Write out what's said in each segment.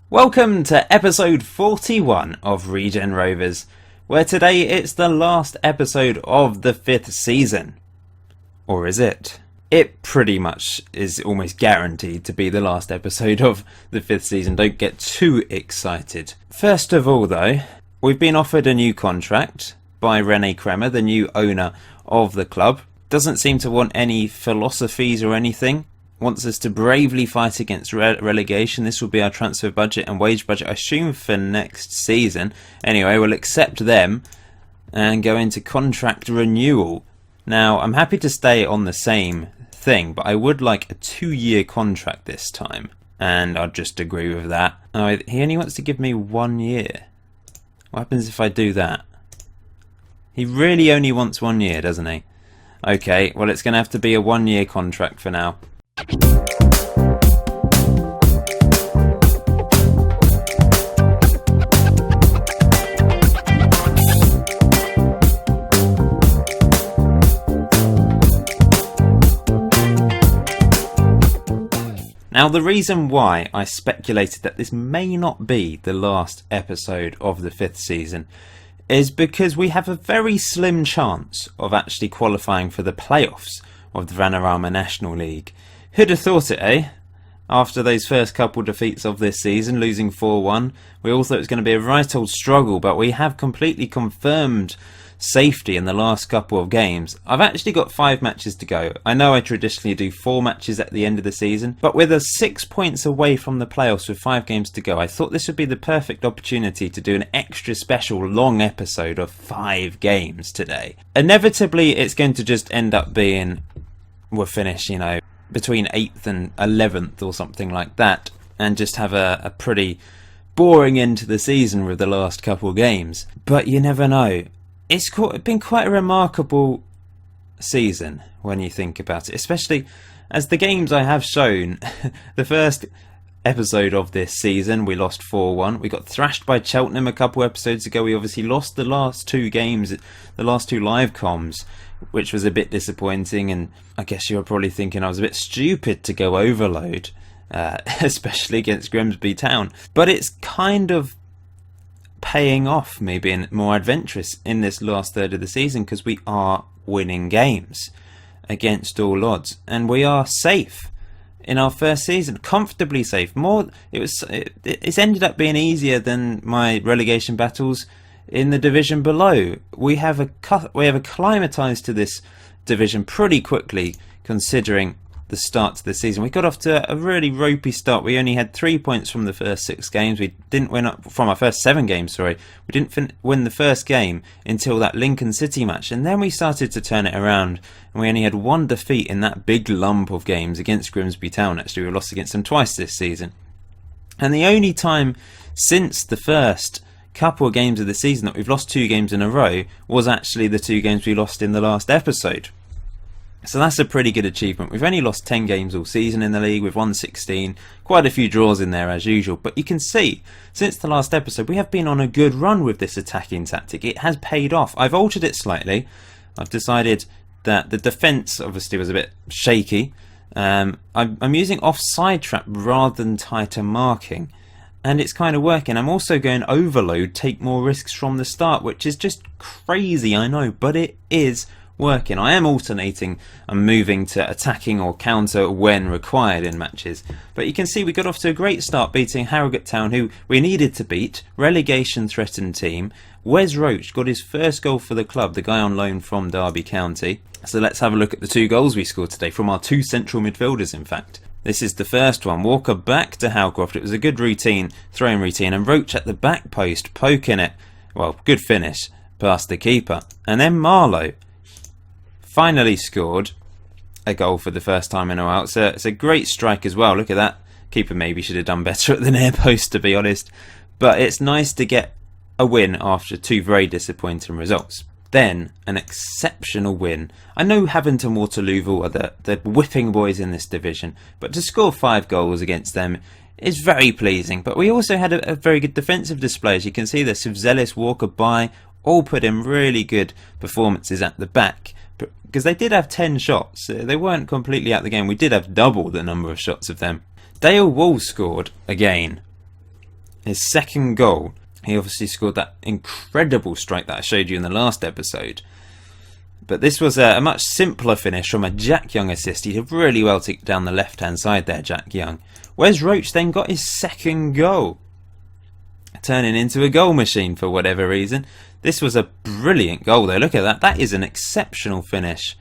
Welcome to episode 41 of Regen Rovers, where today it's the last episode of the 5th season. Or is it? It pretty much is almost guaranteed to be the last episode of the 5th season. Don't get too excited. First of all though, we've been offered a new contract by René Kremer, the new owner of the club. Doesn't seem to want any philosophies or anything. Wants us to bravely fight against relegation. This will be our transfer budget and wage budget, I assume, for next season. Anyway, we'll accept them and go into contract renewal. Now, I'm happy to stay on the same thing, but I would like a 2-year contract this time. And I'll just agree with that. Oh, he only wants to give me 1 year. What happens if I do that? He really only wants 1 year, doesn't he? Okay, well, it's going to have to be a 1-year contract for now. Now, the reason why I speculated that this may not be the last episode of the 5th season is because we have a very slim chance of actually qualifying for the playoffs of the Vanarama National League. Who'd have thought it, eh? After those first couple defeats of this season, losing 4-1, we all thought it was going to be a right old struggle, but we have completely confirmed safety in the last couple of games. I've actually got 5 matches to go. I know I traditionally do 4 matches at the end of the season, but with us 6 points away from the playoffs with 5 games to go, I thought this would be the perfect opportunity to do an extra special long episode of 5 games today. Inevitably, it's going to just end up being, we'll finish, between 8th and 11th or something like that, and just have a pretty boring end to the season with the last couple of games. But you never know. It's been quite a remarkable season when you think about it, especially as the games I have shown. The first episode of this season we lost 4-1. We got thrashed by Cheltenham a couple episodes ago. We obviously lost the last 2 games, the last 2 live comms, which was a bit disappointing, and I guess you were probably thinking I was a bit stupid to go overload, especially against Grimsby Town. But it's kind of paying off, me being more adventurous in this last third of the season, because we are winning games against all odds, and we are safe in our first season, comfortably safe. It's ended up being easier than my relegation battles in the division below. We have acclimatised to this division pretty quickly, considering the start to the season. We got off to a really ropey start. We only had 3 points from the first 6 games. We didn't win from our first 7 games. Sorry, we didn't win the first game until that Lincoln City match, and then we started to turn it around. And we only had 1 defeat in that big lump of games against Grimsby Town. Actually, we lost against them twice this season, and the only time since the first couple of games of the season that we've lost 2 games in a row was actually the 2 games we lost in the last episode. So that's a pretty good achievement. We've only lost 10 games all season in the league. We've won 16. Quite a few draws in there as usual. But you can see, since the last episode, we have been on a good run with this attacking tactic. It has paid off. I've altered it slightly. I've decided that the defence obviously was a bit shaky. I'm using offside trap rather than tighter marking, and it's kind of working. I'm also going overload, take more risks from the start, which is just crazy, I know, but it is working. I am alternating and moving to attacking or counter when required in matches. But you can see we got off to a great start beating Harrogate Town, who we needed to beat, relegation threatened team. Wes Roach got his first goal for the club, the guy on loan from Derby County. So let's have a look at the 2 goals we scored today, from our 2 central midfielders in fact. This is the first one. Walker back to Howcroft. It was a good throwing routine, and Roach at the back post, poking it. Well, good finish past the keeper. And then Marlowe finally scored a goal for the first time in a while. It's a great strike as well. Look at that. Keeper maybe should have done better at the near post, to be honest. But it's nice to get a win after 2 very disappointing results. Then an exceptional win. I know Havant and Waterlooville are the whipping boys in this division, but to score 5 goals against them is very pleasing. But we also had a very good defensive display. As you can see, the Sivzelis, Walker, By all put in really good performances at the back, because they did have 10 shots. They weren't completely out the game. We did have double the number of shots of them. Dale Wall scored again. his second goal. He obviously scored that incredible strike that I showed you in the last episode. But this was a much simpler finish from a Jack Young assist. He did really well to get down the left-hand side there, Jack Young. Wes Roach then got his second goal, turning into a goal machine for whatever reason. This was a brilliant goal though. Look at that. That is an exceptional finish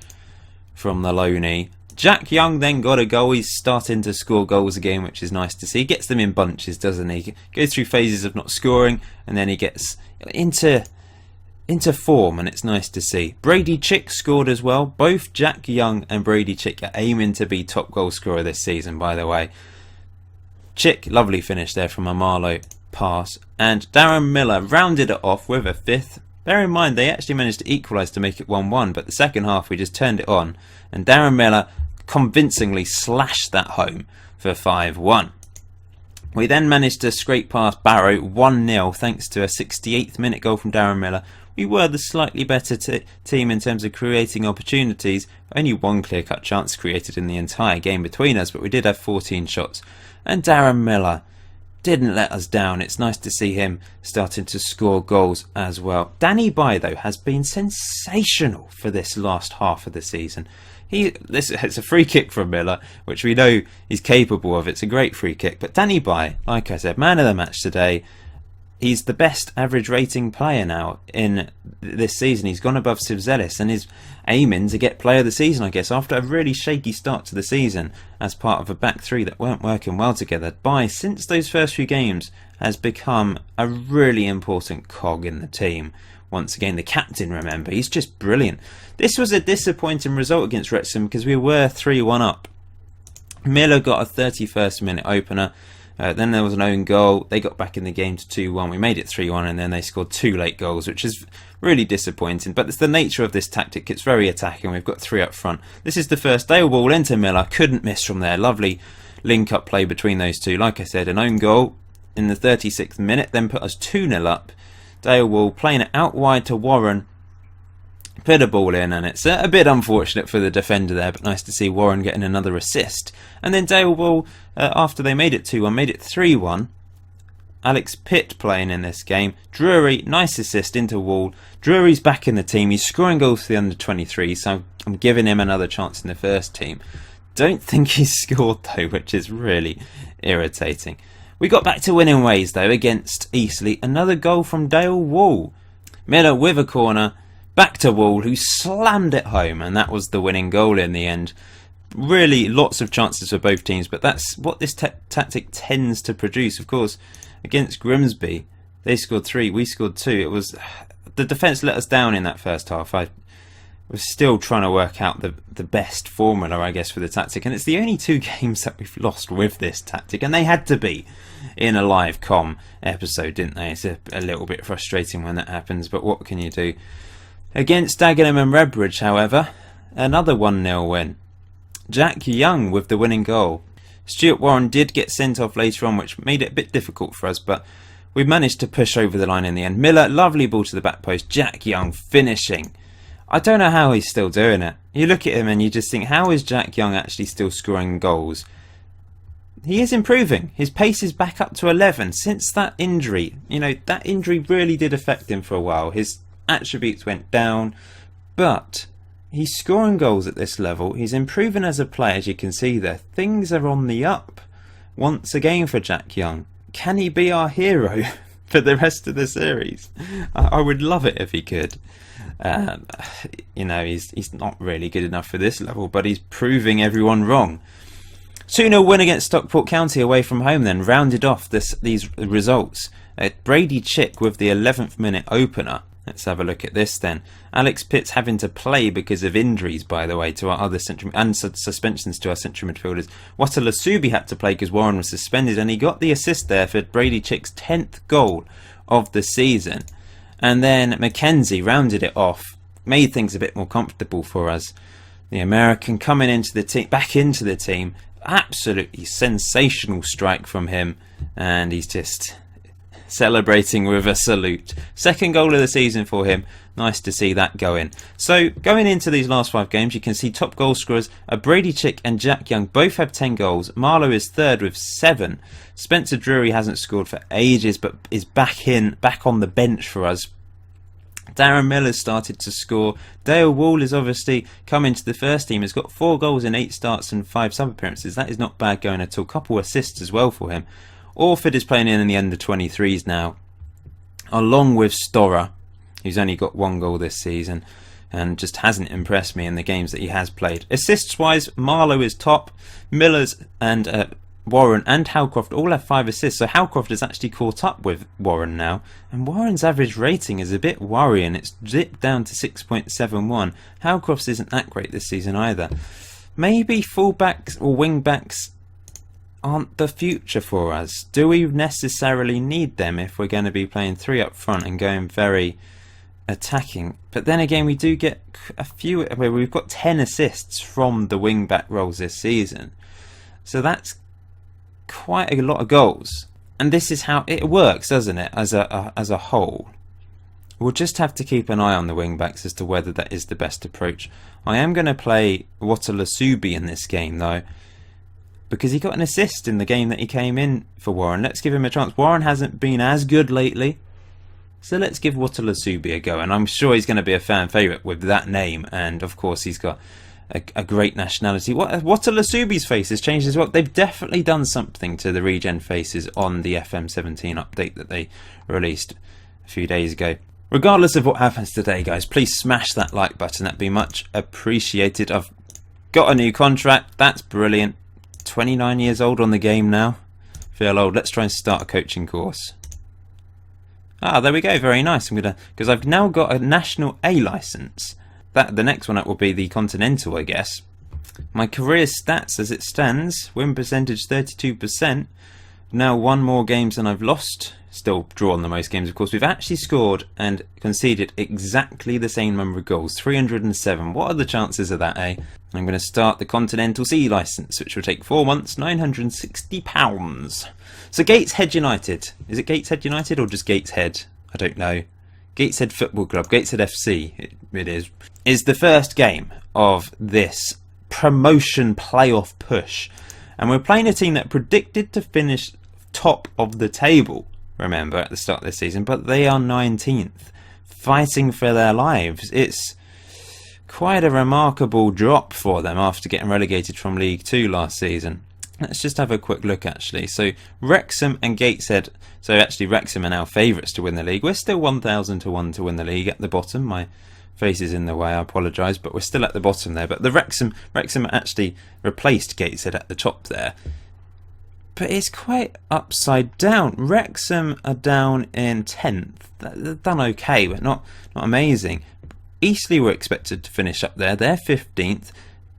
from the Loney. Jack Young then got a goal. He's starting to score goals again, which is nice to see. He gets them in bunches, doesn't he? Goes through phases of not scoring, and then he gets into form, and it's nice to see. Brady Chick scored as well. Both Jack Young and Brady Chick are aiming to be top goal scorer this season, by the way. Chick, lovely finish there from a Marlowe pass, and Darren Miller rounded it off with a fifth. Bear in mind they actually managed to equalise to make it 1-1, but the second half we just turned it on, and Darren Miller convincingly slashed that home for 5-1. We then managed to scrape past Barrow 1-0 thanks to a 68th minute goal from Darren Miller. We were the slightly better team in terms of creating opportunities. Only one clear-cut chance created in the entire game between us, but we did have 14 shots. And Darren Miller didn't let us down. It's nice to see him starting to score goals as well. Danny Bye, though, has been sensational for this last half of the season. It's a free kick from Miller, which we know he's capable of. It's a great free kick. But Danny Bye, like I said, man of the match today. He's the best average rating player now in this season. He's gone above Sivzelis and is aiming to get player of the season, I guess, after a really shaky start to the season as part of a back three that weren't working well together. Bye, since those first few games, has become a really important cog in the team. Once again, the captain, remember, he's just brilliant. This was a disappointing result against Wrexham because we were 3-1 up. Miller got a 31st minute opener. Then there was an own goal. They got back in the game to 2-1. We made it 3-1, and then they scored 2 late goals, which is really disappointing. But it's the nature of this tactic. It's very attacking. We've got 3 up front. This is the first Dale Wall into Miller. Couldn't miss from there. Lovely link-up play between those two. Like I said, an own goal in the 36th minute, then put us 2-0 up. Dale Wall playing it out wide to Warren. Put a ball in, and it's a bit unfortunate for the defender there, but nice to see Warren getting another assist. And then Dale Wall, after they made it 2-1, made it 3-1. Alex Pitt playing in this game. Drury, nice assist into Wall. Drury's back in the team. He's scoring goals for the under-23, so I'm giving him another chance in the first team. Don't think he's scored though, which is really irritating. We got back to winning ways though against Eastleigh. Another goal from Dale Wall. Miller with a corner. Back to Wall, who slammed it home, and that was the winning goal in the end. Really lots of chances for both teams, but that's what this tactic tends to produce. Of course, against Grimsby, they scored 3, we scored 2. It was the defence let us down in that first half. I was still trying to work out the best formula, I guess, for the tactic, and it's the only 2 games that we've lost with this tactic, and they had to be in a live com episode, didn't they? It's a little bit frustrating when that happens, but what can you do? Against Dagenham and Redbridge, however, another 1-0 win. Jack Young with the winning goal. Stuart Warren did get sent off later on, which made it a bit difficult for us, but we managed to push over the line in the end. Miller, lovely ball to the back post. Jack Young finishing. I don't know how he's still doing it. You look at him and you just think, how is Jack Young actually still scoring goals? He is improving. His pace is back up to 11 since that injury. You know, that injury really did affect him for a while. His attributes went down, but he's scoring goals at this level. He's improving as a player, as you can see there. Things are on the up once again for Jack Young. Can he be our hero for the rest of the series? I would love it if he could. You know, he's not really good enough for this level, but he's proving everyone wrong. 2-0 win against Stockport County away from home then rounded off these results. Brady Chick with the 11th minute opener. Let's have a look at this then. Alex Pitt's having to play because of injuries, by the way, to our other central and suspensions to our central midfielders. Watala Subi had to play because Warren was suspended, and he got the assist there for Brady Chick's 10th goal of the season. And then Mackenzie rounded it off, made things a bit more comfortable for us. The American coming into the team, back into the team, absolutely sensational strike from him, and he's just celebrating with a salute. Second goal of the season for him. Nice to see that go in. So going into these last 5 games, you can see top goal scorers are Brady Chick and Jack Young. Both have 10 goals. Marlowe is third with 7. Spencer Drury hasn't scored for ages, but is back on the bench for us. Darren Miller's started to score. Dale Wall is obviously come into the first team. He's got 4 goals in 8 starts and 5 sub appearances. That is not bad going at all. Couple assists as well for him. Orford is playing in the under 23s now, along with Storer, who's only got 1 goal this season and just hasn't impressed me in the games that he has played. Assists wise, Marlowe is top. Miller's and Warren and Howcroft all have 5 assists, so Howcroft has actually caught up with Warren now, and Warren's average rating is a bit worrying. It's dipped down to 6.71. Howcroft's isn't that great this season either. Maybe fullbacks or wingbacks aren't the future for us. Do we necessarily need them if we're going to be playing 3 up front and going very attacking? But then again, we do get a few where we've got 10 assists from the wing-back roles this season, so that's quite a lot of goals. And this is how it works, doesn't it, as a whole. We'll just have to keep an eye on the wing-backs as to whether that is the best approach. I am going to play Watalasubi in this game though, because he got an assist in the game that he came in for Warren. Let's give him a chance. Warren hasn't been as good lately, so let's give Watalasubi a go, and I'm sure he's going to be a fan favourite with that name, and of course he's got a great nationality. Watalasubi's face has changed as well. They've definitely done something to the regen faces on the FM17 update that they released a few days ago. Regardless of what happens today, guys, please smash that like button. That'd be much appreciated. I've got a new contract. That's brilliant. 29 years old on the game now. Feel old. Let's try and start a coaching course. Ah, there we go. Very nice. Because I've now got a National A licence. The next one up will be the Continental, I guess. My career stats as it stands: win percentage 32%. Now 1 more games than I've lost. Still drawn the most games, of course. We've actually scored and conceded exactly the same number of goals, 307. What are the chances of that, eh? I'm going to start the Continental C licence, which will take 4 months, £960. So Gateshead United. Is it Gateshead United or just Gateshead? I don't know. Gateshead Football Club, Gateshead FC, it is the first game of this promotion playoff push. And we're playing a team that predicted to finish top of the table, remember, at the start of this season, but they are 19th, fighting for their lives. It's quite a remarkable drop for them after getting relegated from League 2 last season. Let's just have a quick look actually. So Wrexham and Gateshead, so actually Wrexham are now favourites to win the league. We're still 1,000 to 1 to win the league at the bottom. My face is in the way, I apologise, but we're still at the bottom there. But the Wrexham actually replaced Gateshead at the top there. But it's quite upside down. Wrexham are down in 10th. They've done okay, but not amazing. Eastleigh were expected to finish up there. They're 15th.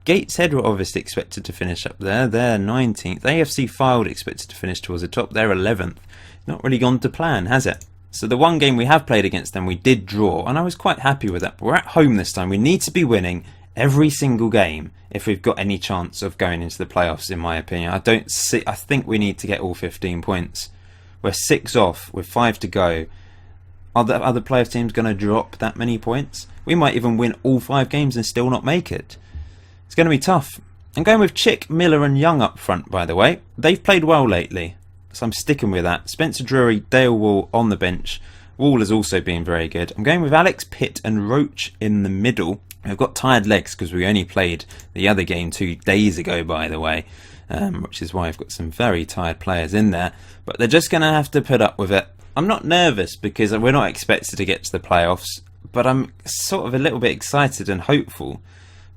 Gateshead were obviously expected to finish up there. They're 19th. AFC Fylde expected to finish towards the top. They're 11th. Not really gone to plan, has it? So the one game we have played against them, we did draw, and I was quite happy with that. But we're at home this time. We need to be winning every single game if we've got any chance of going into the playoffs, in my opinion. I think we need to get all 15 points. We're 6 off with 5 to go. Are the other playoff teams going to drop that many points? We might even win all 5 games and still not make it. It's going to be tough. I'm going with Chick, Miller and Young up front, by the way. They've played well lately, so I'm sticking with that. Spencer Drury, Dale Wall on the bench. Wall has also been very good. I'm going with Alex Pitt and Roach in the middle. I've got tired legs because we only played the other game 2 days ago, by the way, which is why I've got some very tired players in there. But they're just going to have to put up with it. I'm not nervous because we're not expected to get to the playoffs, but I'm sort of a little bit excited and hopeful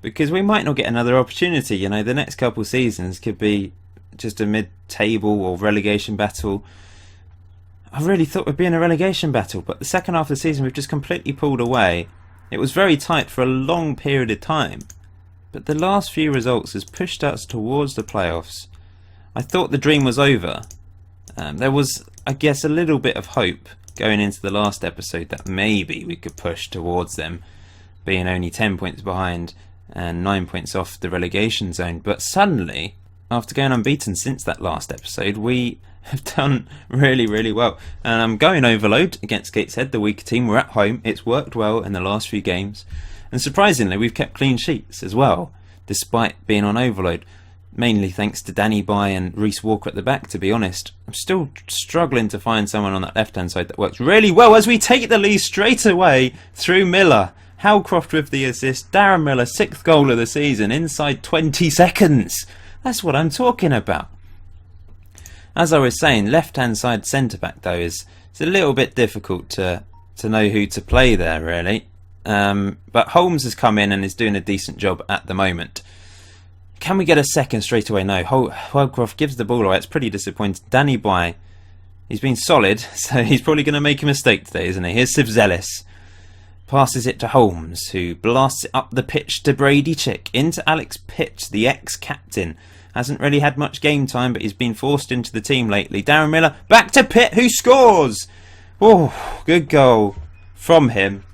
because we might not get another opportunity. You know, the next couple of seasons could be just a mid-table or relegation battle. I really thought we'd be in a relegation battle, but the second half of the season we've just completely pulled away. It was very tight for a long period of time, but the last few results has pushed us towards the playoffs. I thought the dream was over. There was, I guess, a little bit of hope going into the last episode that maybe we could push towards them, being only 10 points behind and 9 points off the relegation zone. But suddenly, after going unbeaten since that last episode, we have done really, really well. And I'm going overload against Gateshead, the weaker team. We're at home. It's worked well in the last few games. And surprisingly, we've kept clean sheets as well, despite being on overload. Mainly thanks to Danny Bye and Reece Walker at the back, to be honest. I'm still struggling to find someone on that left-hand side that works really well as we take the lead straight away through Miller. Howcroft with the assist. Darren Miller, 6th goal of the season, inside 20 seconds. That's what I'm talking about. As I was saying, left-hand side centre-back, though, it's a little bit difficult to know who to play there, really. But Holmes has come in and is doing a decent job at the moment. Can we get a second straight away? No. Howcroft gives the ball away. It's pretty disappointing. Danny Bye, he's been solid, so he's probably going to make a mistake today, isn't he? Here's Sivzelis. Passes it to Holmes, who blasts it up the pitch to Brady Chick. Into Alex Pitch, the ex-captain. Hasn't really had much game time, but he's been forced into the team lately. Darren Miller, back to Pitt, who scores! Oh, good goal from him.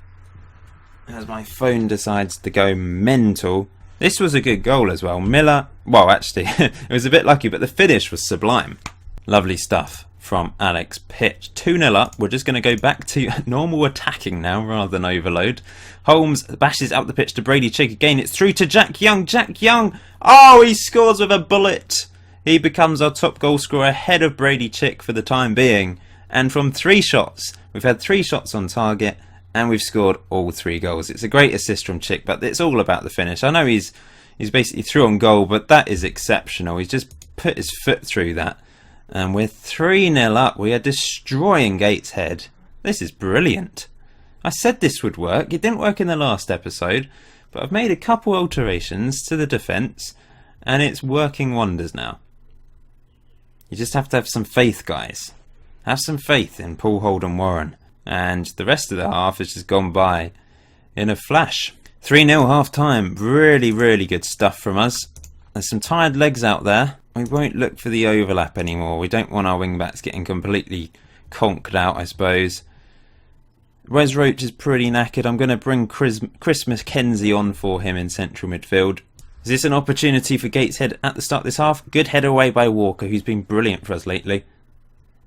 As my phone decides to go mental. This was a good goal as well. Miller, well, actually, it was a bit lucky, but the finish was sublime. Lovely stuff from Alex Pitch. 2-0 up. We're just going to go back to normal attacking now rather than overload. Holmes bashes up the pitch to Brady Chick again. It's through to Jack Young. Jack Young. Oh, he scores with a bullet. He becomes our top goal scorer ahead of Brady Chick for the time being. And from 3 shots, we've had 3 shots on target. And we've scored all 3 goals. It's a great assist from Chick, but it's all about the finish. I know he's basically through on goal, but that is exceptional. He's just put his foot through that. And we're 3-0 up. We are destroying Gateshead. This is brilliant. I said this would work. It didn't work in the last episode, but I've made a couple alterations to the defence, and it's working wonders now. You just have to have some faith, guys. Have some faith in Paul Holden Warren. And the rest of the half has just gone by in a flash. 3-0 half time. Really, really good stuff from us. There's some tired legs out there. We won't look for the overlap anymore. We don't want our wing-backs getting completely conked out, I suppose. Wes Roach is pretty knackered. I'm going to bring Chris McKenzie on for him in central midfield. Is this an opportunity for Gateshead at the start of this half? Good header away by Walker, who's been brilliant for us lately.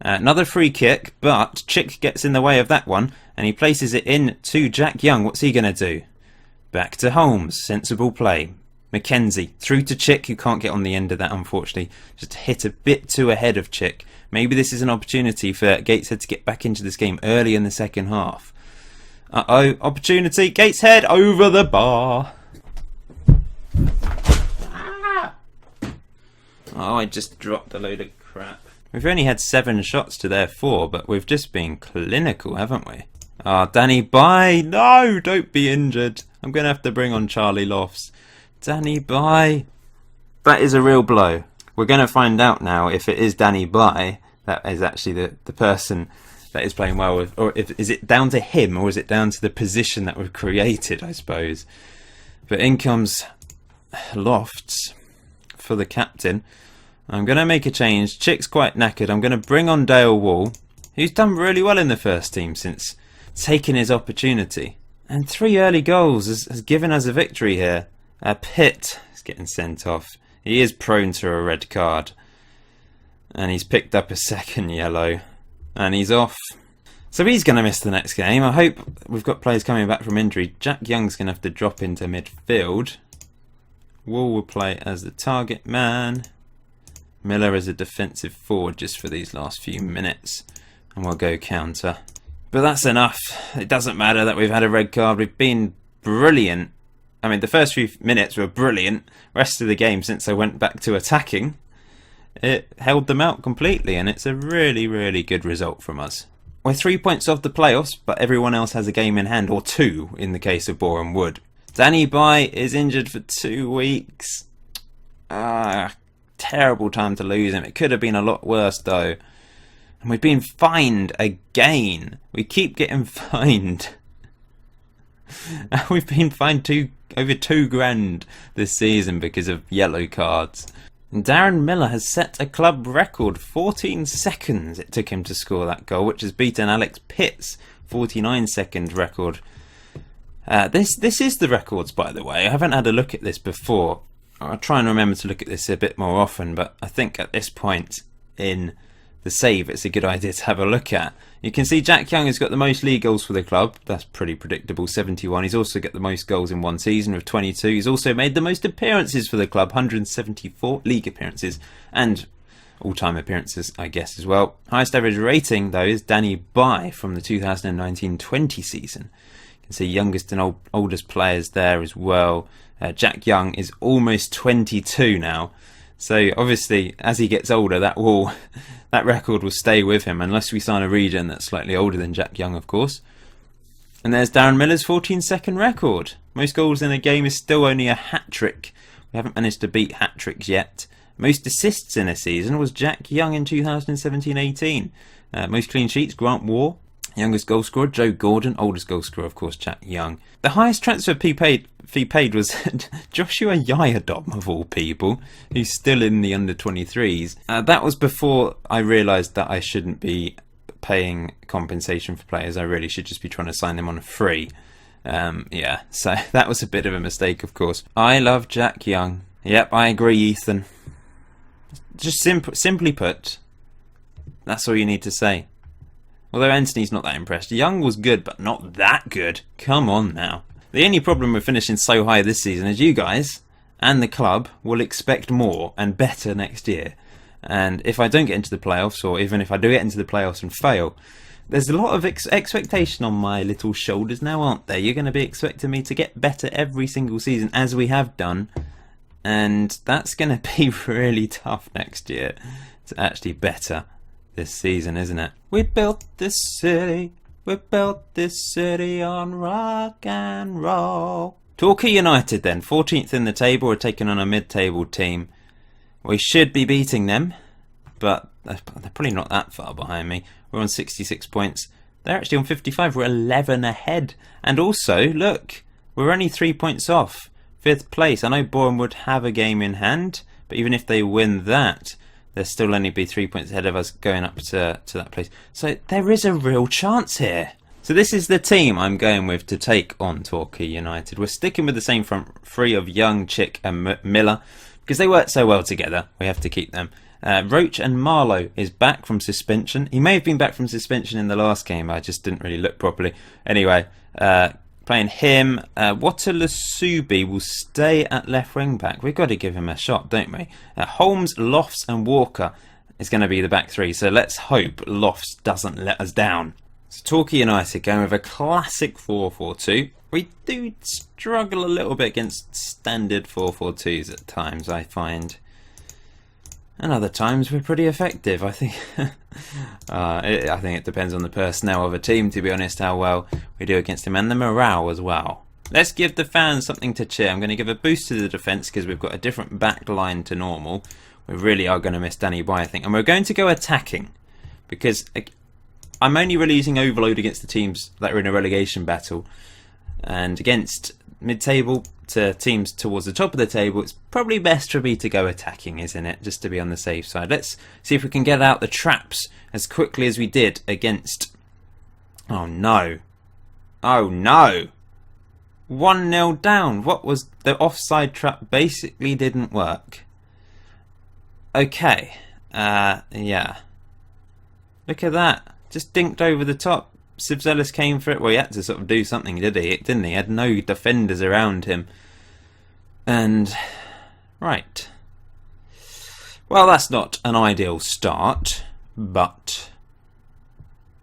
Another free kick, but Chick gets in the way of that one, and he places it in to Jack Young. What's he going to do? Back to Holmes. Sensible play. McKenzie through to Chick, who can't get on the end of that, unfortunately. Just hit a bit too ahead of Chick. Maybe this is an opportunity for Gateshead to get back into this game early in the second half. Uh-oh, opportunity. Gateshead over the bar. Oh, I just dropped a load of crap. We've only had 7 shots to their 4, but we've just been clinical, haven't we? Ah, Danny Bye! No, don't be injured. I'm going to have to bring on Charlie Lofts. Danny Bye! That is a real blow. We're going to find out now if it is Danny Bye that is actually the person that is playing well with, or is it down to him, or is it down to the position that we've created, I suppose. But in comes Lofts for the captain. I'm going to make a change. Chick's quite knackered. I'm going to bring on Dale Wall, who's done really well in the first team since taking his opportunity. And 3 early goals has given us a victory here. Pitt is getting sent off. He is prone to a red card. And he's picked up a 2nd yellow. And he's off. So he's going to miss the next game. I hope we've got players coming back from injury. Jack Young's going to have to drop into midfield. Wall will play as the target man. Miller as a defensive forward just for these last few minutes. And we'll go counter. But that's enough. It doesn't matter that we've had a red card. We've been brilliant. I mean, the first few minutes were brilliant. Rest of the game, since I went back to attacking, it held them out completely. And it's a really, really good result from us. We're 3 points off the playoffs, but everyone else has a game in hand. Or 2 in the case of Boreham Wood. Danny Bye is injured for 2 weeks. Terrible time to lose him. It could have been a lot worse though. And we've been fined again. We keep getting fined. We've been fined over £2,000 this season because of yellow cards. And Darren Miller has set a club record. 14 seconds it took him to score that goal, which has beaten Alex Pitt's 49-second record. This is the records, by the way. I haven't had a look at this before. I'll try and remember to look at this a bit more often, but I think at this point in the save it's a good idea to have a look at. You can see Jack Young has got the most league goals for the club. That's pretty predictable, 71. He's also got the most goals in one season with 22. He's also made the most appearances for the club, 174 league appearances, and all-time appearances, I guess, as well. Highest average rating, though, is Danny Bye from the 2019-20 season. You can see youngest and oldest players there as well. Jack Young is almost 22 now. So obviously, as he gets older, that record will stay with him, unless we sign a regen that's slightly older than Jack Young, of course. And there's Darren Miller's 14-second record. Most goals in a game is still only a hat-trick. We haven't managed to beat hat-tricks yet. Most assists in a season was Jack Young in 2017-18. Most clean sheets, Grant Waugh. Youngest goal scorer, Joe Gordon. Oldest goal scorer, of course, Jack Young. The highest transfer fee paid was Joshua Yayadom, of all people, who's still in the under-23s. That was before I realised that I shouldn't be paying compensation for players. I really should just be trying to sign them on a free. Yeah, so that was a bit of a mistake, of course. I love Jack Young. Yep, I agree, Ethan. Just simply put, that's all you need to say. Although Anthony's not that impressed. Young was good, but not that good. Come on now. The only problem with finishing so high this season is you guys and the club will expect more and better next year. And if I don't get into the playoffs, or even if I do get into the playoffs and fail, there's a lot of expectation on my little shoulders now, aren't there? You're going to be expecting me to get better every single season, as we have done. And that's going to be really tough next year to actually better this season, isn't it? We built this city on rock and roll. Torquay United then, 14th in the table, are taking on a mid-table team. We should be beating them, but they're probably not that far behind me. We're on 66 points. They're actually on 55. We're 11 ahead. And also, look, we're only 3 points off 5th place. I know Bourne would have a game in hand, but even if they win that, they'll still only be 3 points ahead of us going up to that place. So there is a real chance here. So this is the team I'm going with to take on Torquay United. We're sticking with the same front three of Young, Chick and Miller because they work so well together. We have to keep them. Roach and Marlowe is back from suspension. He may have been back from suspension in the last game. I just didn't really look properly. Anyway, playing him. Watalasubi will stay at left wing back. We've got to give him a shot, don't we? Holmes, Lofts and Walker is going to be the back three. So let's hope Lofts doesn't let us down. So Torquay United going with a classic 4-4-2. We do struggle a little bit against standard 4-4-2s at times, I find. And other times we're pretty effective. I think I think it depends on the personnel of a team, to be honest, how well we do against them, and the morale as well. Let's give the fans something to cheer. I'm going to give a boost to the defence because we've got a different back line to normal. We really are going to miss Danny Bye, I think. And we're going to go attacking because I'm only really using Overload against the teams that are in a relegation battle. And against mid-table to teams towards the top of the table, it's probably best for me to go attacking, isn't it? Just to be on the safe side. Let's see if we can get out the traps as quickly as we did against... Oh no. Oh no. 1-0 down. What was the offside trap? Basically didn't work. Okay. Yeah. Look at that. Just dinked over the top. Sivzelis came for it. Well, he had to sort of do something, didn't he? He had no defenders around him. And... right. Well, that's not an ideal start, but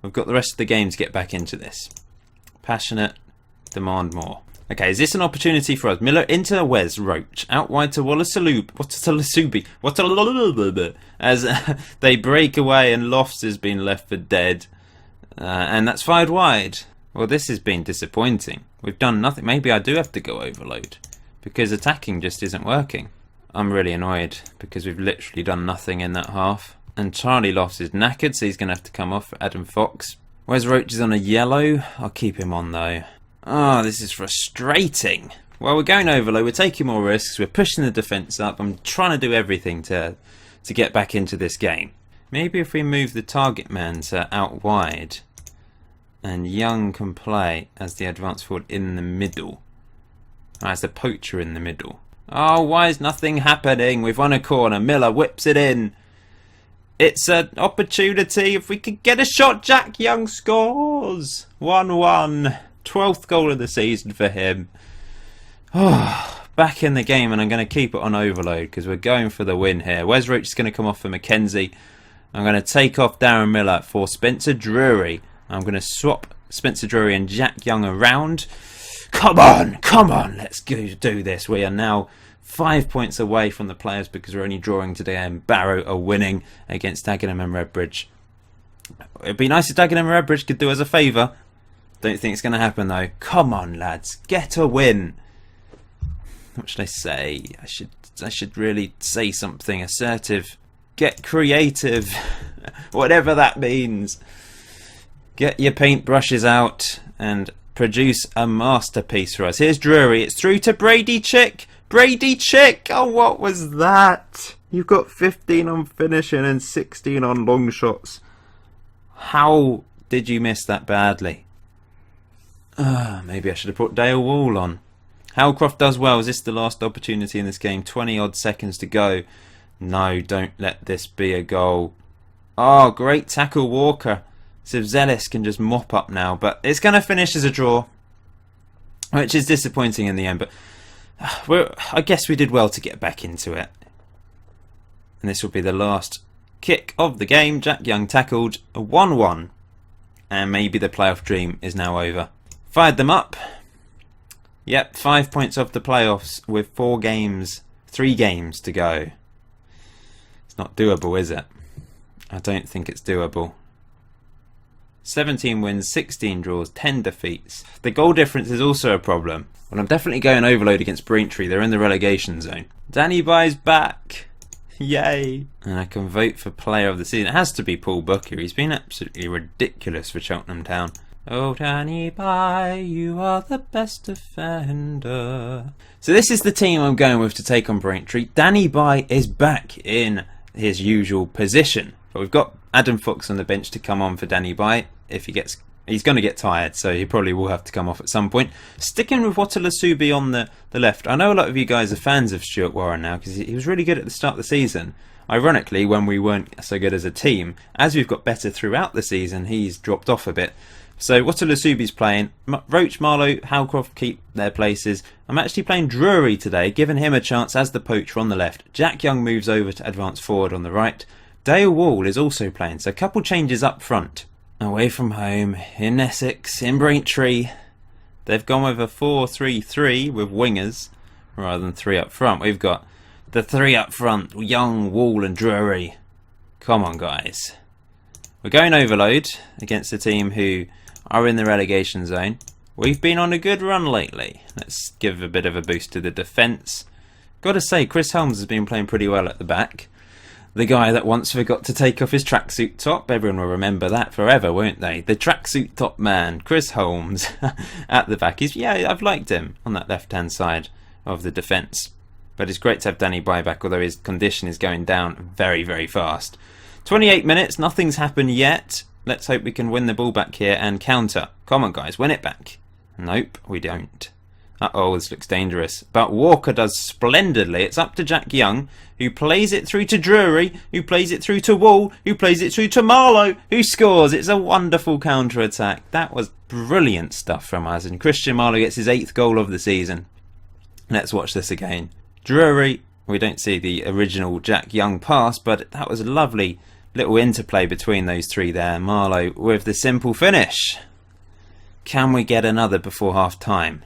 we've got the rest of the game to get back into this. Passionate, demand more. Okay, is this an opportunity for us? Miller into Wes Roach, out wide to Watalasubi, as they break away and Lofts has been left for dead. And that's fired wide. Well, this has been disappointing. We've done nothing. Maybe I do have to go Overload because attacking just isn't working. I'm really annoyed because we've literally done nothing in that half. And Charlie Lofts is knackered, so he's going to have to come off for Adam Fox. Wes Roach is on a yellow. I'll keep him on though. Oh, this is frustrating. Well, we're going Overload. We're taking more risks. We're pushing the defence up. I'm trying to do everything to get back into this game. Maybe if we move the target man to out wide and Young can play as the advanced forward in the middle. As the poacher in the middle. Oh, why is nothing happening? We've won a corner. Miller whips it in. It's an opportunity. If we could get a shot, Jack Young scores. 1-1. 12th goal of the season for him. Oh, back in the game, and I'm going to keep it on overload because we're going for the win here. Wes Roach is going to come off for McKenzie. I'm going to take off Darren Miller for Spencer Drury. I'm going to swap Spencer Drury and Jack Young around. Come on, let's go do this. We are now 5 points away from the players because we're only drawing today, and Barrow are winning against Dagenham and Redbridge. It'd be nice if Dagenham and Redbridge could do us a favour. Don't think it's going to happen though. Come on, lads, get a win. What should I say? I should really say something assertive. Get creative, whatever that means. Get your paintbrushes out and produce a masterpiece for us. Here's Drury. It's through to Brady Chick. Brady Chick! Oh, what was that? You've got 15 on finishing and 16 on long shots. How did you miss that badly? Maybe I should have put Dale Wall on. Howcroft does well. Is this the last opportunity in this game? 20 odd seconds to go. No, don't let this be a goal. Oh, great tackle, Walker. Sivzelis can just mop up now, but it's going to finish as a draw, which is disappointing in the end, but I guess we did well to get back into it. And this will be the last kick of the game. Jack Young tackled, a 1-1, and maybe the playoff dream is now over. Fired them up. Yep, 5 points off the playoffs with 3 games to go. It's not doable, is it? I don't think it's doable. 17 wins, 16 draws, 10 defeats. The goal difference is also a problem. Well, I'm definitely going overload against Braintree. They're in the relegation zone. Danny Bye's back. Yay. And I can vote for player of the season. It has to be Paul Booker. He's been absolutely ridiculous for Cheltenham Town. Oh, Danny Bye, you are the best defender. So this is the team I'm going with to take on Braintree. Danny Bye is back in his usual position. But we've got Adam Fox on the bench to come on for Danny Bye. If he's going to get tired, so he probably will have to come off at some point. Sticking with Watala Subi on the left. I know a lot of you guys are fans of Stuart Warren now because he was really good at the start of the season. Ironically, when we weren't so good as a team, as we've got better throughout the season, he's dropped off a bit. So Watala Subi's playing. Roach, Marlowe, Howcroft keep their places. I'm actually playing Drury today, giving him a chance as the poacher on the left. Jack Young moves over to advance forward on the right. Dale Wall is also playing, so a couple changes up front. Away from home, in Essex, in Braintree, they've gone with a 4-3-3 with wingers rather than 3 up front. We've got the 3 up front, Young, Wall and Drury. Come on, guys. We're going overload against a team who are in the relegation zone. We've been on a good run lately. Let's give a bit of a boost to the defence. Got to say, Chris Holmes has been playing pretty well at the back. The guy that once forgot to take off his tracksuit top. Everyone will remember that forever, won't they? The tracksuit top man, Chris Holmes, at the back. I've liked him on that left-hand side of the defence. But it's great to have Danny Bye back, although his condition is going down very, very fast. 28 minutes, nothing's happened yet. Let's hope we can win the ball back here and counter. Come on, guys, win it back. Nope, we don't. Uh-oh, this looks dangerous. But Walker does splendidly. It's up to Jack Young, who plays it through to Drury, who plays it through to Wall, who plays it through to Marlowe, who scores. It's a wonderful counter-attack. That was brilliant stuff from us. And Christian Marlowe gets his 8th goal of the season. Let's watch this again. Drury, we don't see the original Jack Young pass, but that was a lovely little interplay between those 3 there. Marlowe with the simple finish. Can we get another before half-time?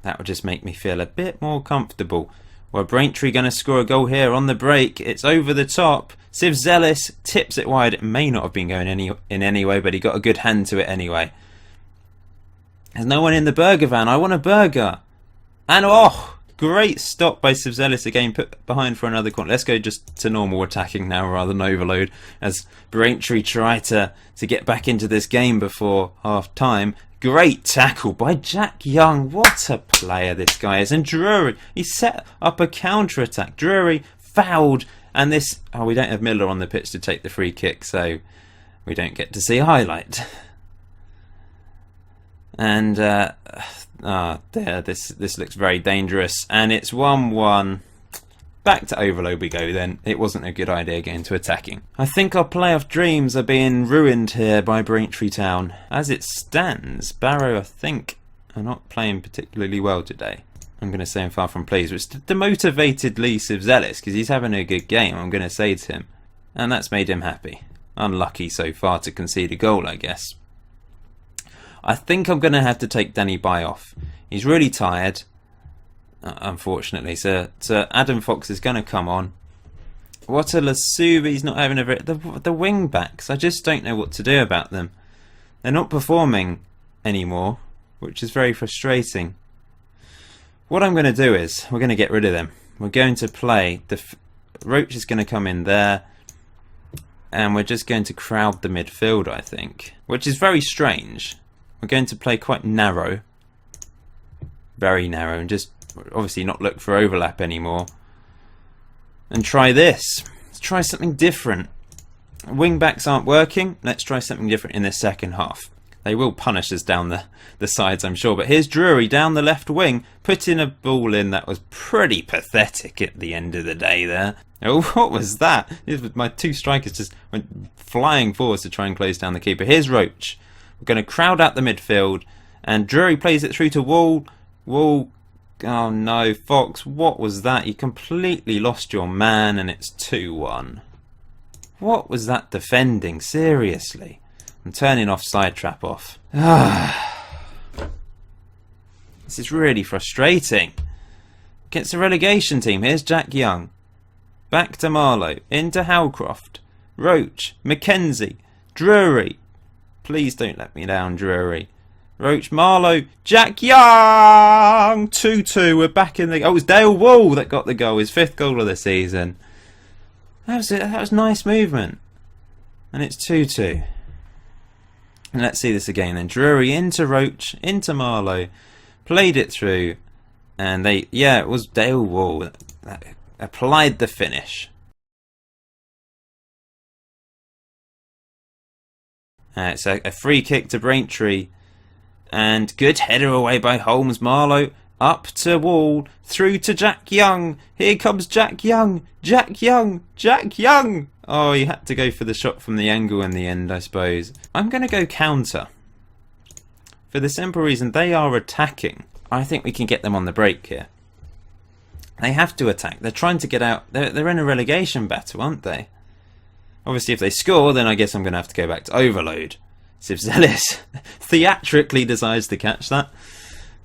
That would just make me feel a bit more comfortable. Well, Braintree going to score a goal here on the break. It's over the top. Sivzelis tips it wide. It may not have been going in any way, but he got a good hand to it anyway. There's no one in the burger van. I want a burger. And great stop by Sivzelis again, put behind for another corner. Let's go just to normal attacking now rather than overload as Braintree try to get back into this game before half time. Great tackle by Jack Young. What a player this guy is. And Drury, he set up a counter-attack. Drury fouled. And this... Oh, we don't have Miller on the pitch to take the free kick, so we don't get to see a highlight. And there. This looks very dangerous, and it's 1-1. Back to overload we go then. It wasn't a good idea getting to attacking. I think our playoff dreams are being ruined here by Braintree Town. As it stands, Barrow, I think, are not playing particularly well today. I'm going to say I'm far from pleased, which demotivated Lee Sivzelis because he's having a good game, I'm going to say to him. And that's made him happy. Unlucky so far to concede a goal, I guess. I think I'm going to have to take Danny Bye off. He's really tired, unfortunately. So Adam Fox is going to come on. What a Lasubi's not having a very... The wing backs, I just don't know what to do about them. They're not performing anymore, which is very frustrating. What I'm going to do is, we're going to get rid of them. We're going to play... Roach is going to come in there. And we're just going to crowd the midfield, I think. Which is very strange. We're going to play quite narrow. Very narrow. And just obviously not look for overlap anymore. And try this. Let's try something different. Wing backs aren't working. Let's try something different in this second half. They will punish us down the sides, I'm sure. But here's Drury down the left wing, putting a ball in that was pretty pathetic at the end of the day there. Oh, what was that? My two strikers just went flying forwards to try and close down the keeper. Here's Roach. We're going to crowd out the midfield. And Drury plays it through to Wall. Wall. Oh no, Fox, what was that? You completely lost your man and it's 2-1. What was that defending? Seriously. I'm turning off side trap off. This is really frustrating. Against the relegation team, here's Jack Young. Back to Marlowe. Into Howcroft. Roach. Mackenzie. Drury. Please don't let me down, Drury. Roach, Marlowe, Jack Young! 2-2, we're back in the... Oh, it was Dale Wall that got the goal, his 5th goal of the season. That was nice movement. And it's 2-2. And let's see this again then. Drury into Roach, into Marlowe. Played it through. And it was Dale Wall that applied the finish. It's a free kick to Braintree. And good header away by Holmes. Marlowe up to Wall. Through to Jack Young. Here comes Jack Young. Jack Young. Jack Young. Oh, he had to go for the shot from the angle in the end, I suppose. I'm going to go counter. For the simple reason they are attacking. I think we can get them on the break here. They have to attack. They're trying to get out. They're in a relegation battle, aren't they? Obviously, if they score, then I guess I'm going to have to go back to overload. Sivzelis theatrically decides to catch that.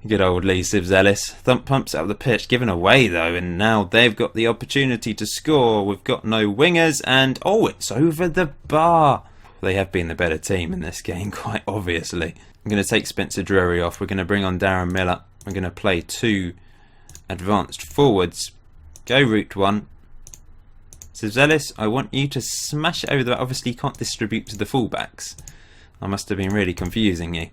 Good old Lee Sivzelis. Thump pumps out of the pitch. Given away, though, and now they've got the opportunity to score. We've got no wingers, and oh, it's over the bar. They have been the better team in this game, quite obviously. I'm going to take Spencer Drury off. We're going to bring on Darren Miller. We're going to play 2 advanced forwards. Go route 1. Sivzelis, I want you to smash it over the... Obviously, you can't distribute to the fullbacks. I must have been really confusing you.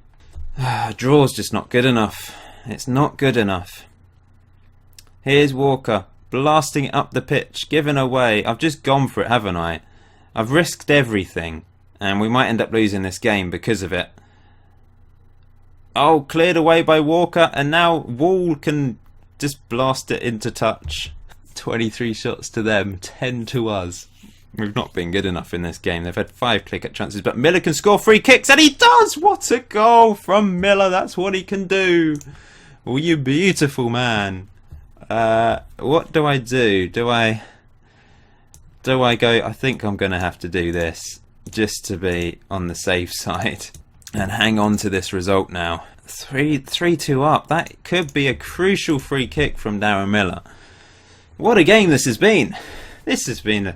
Draw's just not good enough. It's not good enough. Here's Walker. Blasting it up the pitch. Giving away. I've just gone for it, haven't I? I've risked everything. And we might end up losing this game because of it. Oh, cleared away by Walker. And now Wall can just blast it into touch. 23 shots to them. 10 to us. We've not been good enough in this game. They've had 5 clear-cut chances, but Miller can score free kicks, and he does! What a goal from Miller. That's what he can do. Oh, you beautiful man. What do I do? Do I go... I think I'm going to have to do this, just to be on the safe side, and hang on to this result now. 3-2 up. That could be a crucial free kick from Darren Miller. What a game this has been. This has been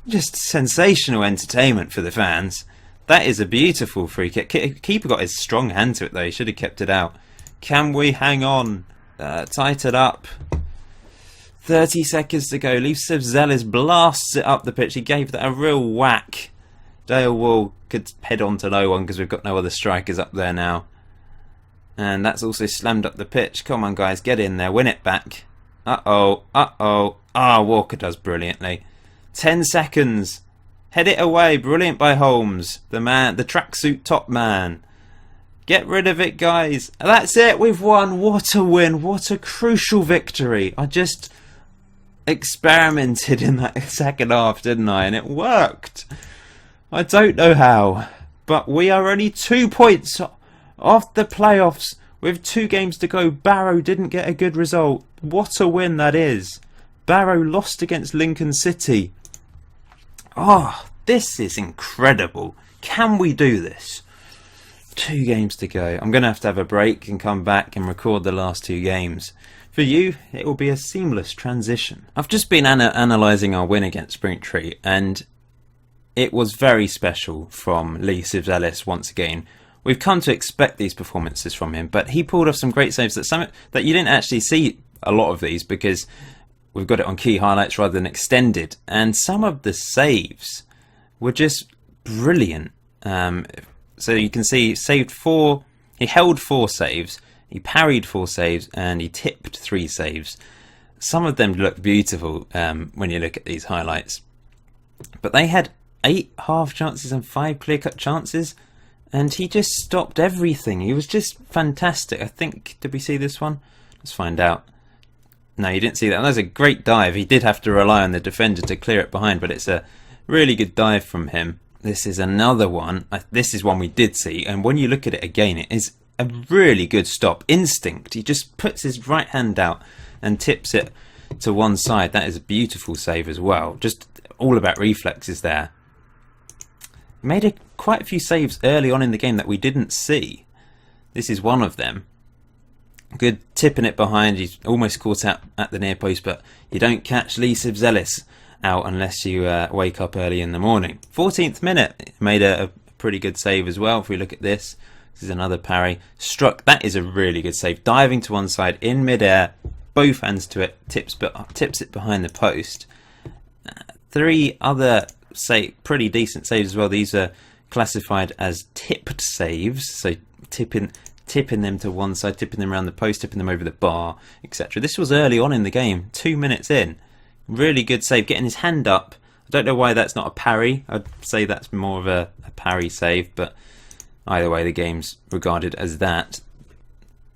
just sensational entertainment for the fans. That is a beautiful free kick. Keeper got his strong hand to it though. He should have kept it out. Can we hang on? Tight it up. 30 seconds to go. Lee Sivzelis blasts it up the pitch. He gave that a real whack. Dale Wall could head on to no one because we've got no other strikers up there now. And that's also slammed up the pitch. Come on guys, get in there. Win it back. Uh-oh. Uh-oh. Ah, Walker does brilliantly. 10 seconds. Head it away. Brilliant by Holmes. The man, the tracksuit top man. Get rid of it, guys. That's it. We've won. What a win. What a crucial victory. I just experimented in that second half, didn't I? And it worked. I don't know how. But we are only 2 points off the playoffs with 2 games to go. Barrow didn't get a good result. What a win that is. Barrow lost against Lincoln City. Oh, this is incredible. Can we do this? 2 games to go. I'm going to have a break and come back and record the last 2 games. For you, it will be a seamless transition. I've just been analysing our win against Springtree, and it was very special from Lee Sivzelis once again. We've come to expect these performances from him, but he pulled off some great saves that you didn't actually see a lot of these because we've got it on key highlights rather than extended. And some of the saves were just brilliant. So you can see he held 4 saves, he parried 4 saves, and he tipped 3 saves. Some of them look beautiful when you look at these highlights. But they had 8 half chances and 5 clear-cut chances, and he just stopped everything. He was just fantastic. I think, did we see this one? Let's find out. No, you didn't see that. That was a great dive. He did have to rely on the defender to clear it behind, but it's a really good dive from him. This is another one. This is one we did see, and when you look at it again, it is a really good stop. Instinct. He just puts his right hand out and tips it to one side. That is a beautiful save as well. Just all about reflexes there. He made quite a few saves early on in the game that we didn't see. This is one of them. Good tipping it behind. He's almost caught out at the near post, but you don't catch Lee Sivzelis out unless you wake up early in the morning. 14th minute, made a pretty good save as well. If we look at this, this is another parry. Struck, that is a really good save. Diving to one side in midair, both hands to it, tips it behind the post. 3 other pretty decent saves as well. These are classified as tipped saves, so tipping them to one side, tipping them around the post, tipping them over the bar, etc. This was early on in the game, 2 minutes in. Really good save, getting his hand up. I don't know why that's not a parry. I'd say that's more of a parry save, but either way the game's regarded as that.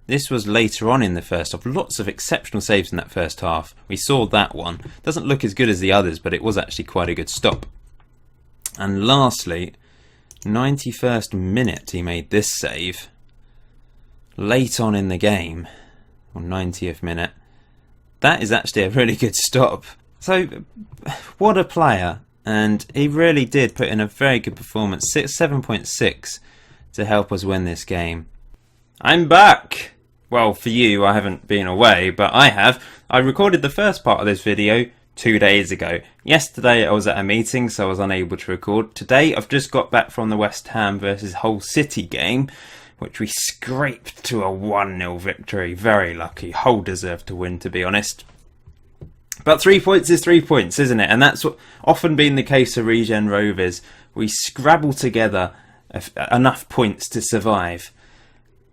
This was later on in the first half. Lots of exceptional saves in that first half. We saw that one. Doesn't look as good as the others, but it was actually quite a good stop. And lastly, 91st minute he made this save. Late on in the game, or 90th minute. That is actually a really good stop. So, what a player. And he really did put in a very good performance. 7.6 to help us win this game. I'm back! Well, for you, I haven't been away, but I have. I recorded the first part of this video 2 days ago. Yesterday I was at a meeting, so I was unable to record. Today I've just got back from the West Ham versus Hull City game, which we scraped to a 1-0 victory. Very lucky. Hull deserved to win, to be honest. But 3 points is 3 points, isn't it? And that's often been the case for Regen Rovers. We scrabble together enough points to survive.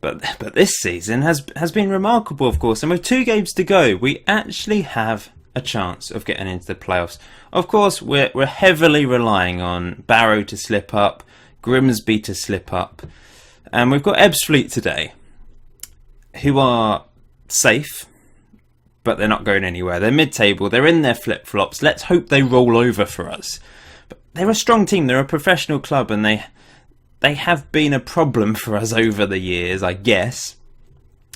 But this season has been remarkable, of course. And with 2 games to go, we actually have a chance of getting into the playoffs. Of course, we're heavily relying on Barrow to slip up, Grimsby to slip up. And we've got Ebbsfleet today, who are safe, but they're not going anywhere. They're mid-table, they're in their flip-flops. Let's hope they roll over for us. But they're a strong team, they're a professional club, and they have been a problem for us over the years, I guess.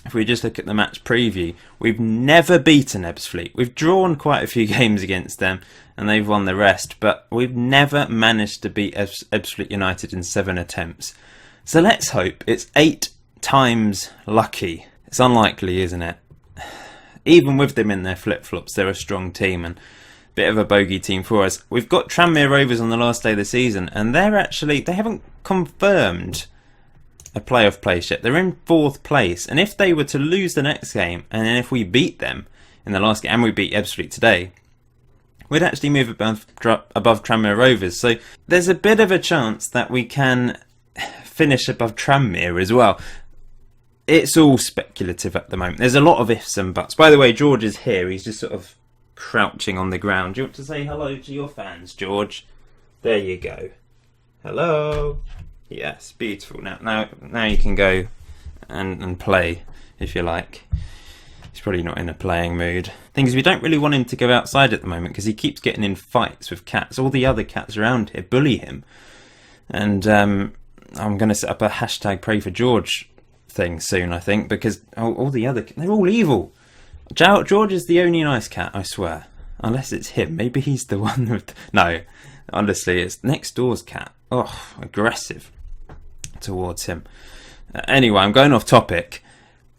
If we just look at the match preview, we've never beaten Ebbsfleet. We've drawn quite a few games against them, and they've won the rest, but we've never managed to beat Ebbsfleet United in 7 attempts. So let's hope it's 8 times lucky. It's unlikely, isn't it? Even with them in their flip-flops, they're a strong team and a bit of a bogey team for us. We've got Tranmere Rovers on the last day of the season, and they haven't confirmed a playoff place yet. They're in 4th place, and if they were to lose the next game, and then if we beat them in the last game, and we beat Ebbsfleet today, we'd actually move above Tranmere Rovers. So there's a bit of a chance that we can finish above Tranmere as well. It's all speculative at the moment. There's a lot of ifs and buts. By the way, George is here. He's just sort of crouching on the ground. Do you want to say hello to your fans, George? There you go. Hello. Yes, beautiful. Now you can go and play if you like. He's probably not in a playing mood. Thing is, we don't really want him to go outside at the moment because he keeps getting in fights with cats. All the other cats around here bully him. And I'm going to set up a hashtag Pray for George thing soon, I think, because all the other... They're all evil. George is the only nice cat, I swear. Unless it's him. Maybe he's the one with... No, honestly, it's next door's cat. Oh, aggressive towards him. Anyway, I'm going off topic.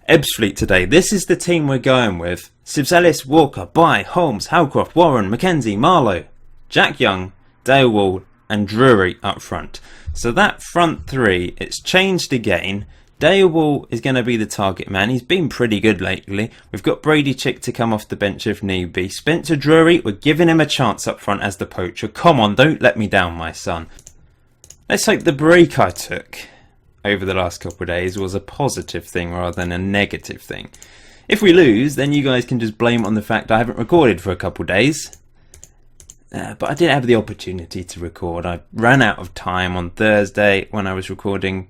Ebbsfleet today. This is the team we're going with. Sibselis, Walker, Bye, Holmes, Howcroft, Warren, McKenzie, Marlowe, Jack Young, Dale Wall and Drury up front. So that front three, it's changed again. Dale Wall is going to be the target man. He's been pretty good lately. We've got Brady Chick to come off the bench if need be. Spencer Drury, we're giving him a chance up front as the poacher. Come on, don't let me down, my son. Let's hope the break I took over the last couple of days was a positive thing rather than a negative thing. If we lose, then you guys can just blame it on the fact I haven't recorded for a couple of days. But I did have the opportunity to record. I ran out of time on Thursday when I was recording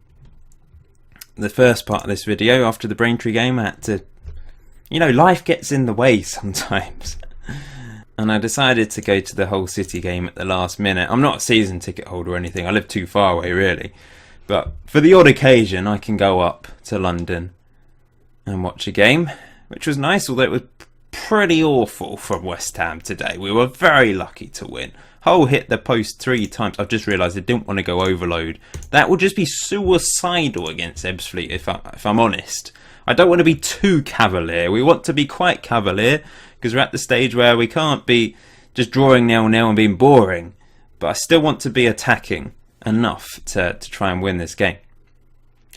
the first part of this video after the Braintree game. I had to... You know, life gets in the way sometimes. And I decided to go to the Hull City game at the last minute. I'm not a season ticket holder or anything. I live too far away, really. But for the odd occasion, I can go up to London and watch a game, which was nice, although it was pretty awful from West Ham today. We were very lucky to win. Hull hit the post 3 times. I've just realised I didn't want to go overload. That would just be suicidal against Ebbsfleet, if I'm honest. I don't want to be too cavalier. We want to be quite cavalier, because we're at the stage where we can't be just drawing 0-0 and being boring. But I still want to be attacking enough to try and win this game.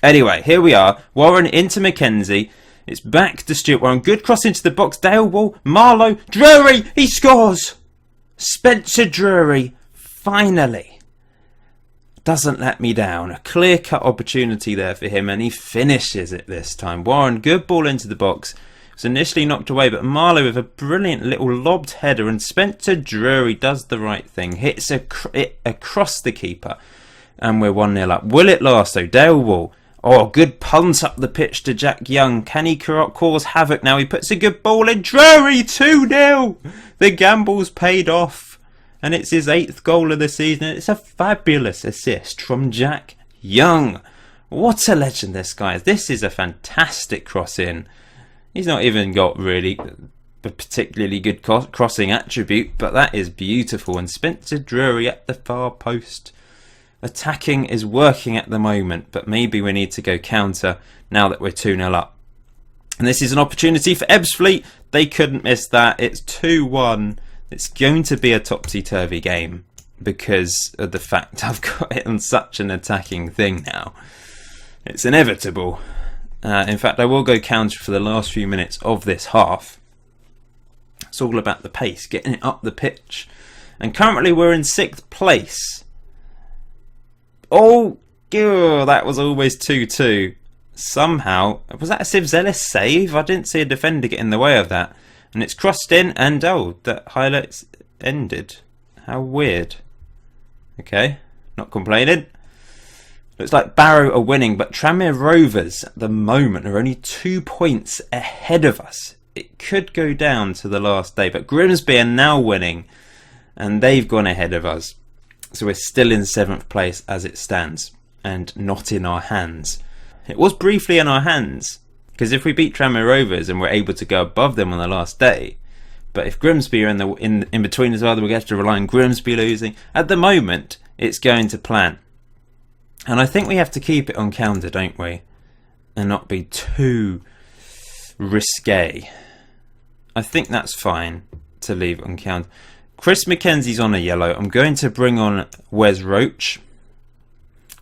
Anyway, here we are. Warren into McKenzie. It's back to Stuart Warren. Good cross into the box. Dale Wall. Marlowe. Drury. He scores. Spencer Drury. Finally. Doesn't let me down. A clear-cut opportunity there for him, and he finishes it this time. Warren, good ball into the box. It was initially knocked away, but Marlowe with a brilliant little lobbed header, and Spencer Drury does the right thing. Hits it across the keeper. And we're 1-0 up. Will it last though? Dale Wall. Oh, good punt up the pitch to Jack Young. Can he cause havoc now? He puts a good ball in. Drury 2-0. The gamble's paid off. And it's his 8th goal of the season. It's a fabulous assist from Jack Young. What a legend this guy is. This is a fantastic cross in. He's not even got really a particularly good crossing attribute, but that is beautiful. And Spencer Drury at the far post. Attacking is working at the moment, but maybe we need to go counter now that we're 2-0 up. And this is an opportunity for Ebbsfleet. They couldn't miss that. It's 2-1. It's going to be a topsy-turvy game because of the fact I've got it on such an attacking thing now. It's inevitable. In fact, I will go counter for the last few minutes of this half. It's all about the pace, getting it up the pitch. And currently we're in 6th place. Oh, that was always 2-2. Somehow, was that a Sibselis save? I didn't see a defender get in the way of that. And it's crossed in, and that highlights ended. How weird. Okay, not complaining. Looks like Barrow are winning, but Tranmere Rovers at the moment are only 2 points ahead of us. It could go down to the last day, but Grimsby are now winning, and they've gone ahead of us. So we're still in 7th place as it stands, and not in our hands. It was briefly in our hands, because if we beat Tranmere Rovers and we're able to go above them on the last day, but if Grimsby are in between as well, then we have to rely on Grimsby losing. At the moment, it's going to plan. And I think we have to keep it on counter, don't we? And not be too risque. I think that's fine to leave it on counter. Chris McKenzie's on a yellow. I'm going to bring on Wes Roach.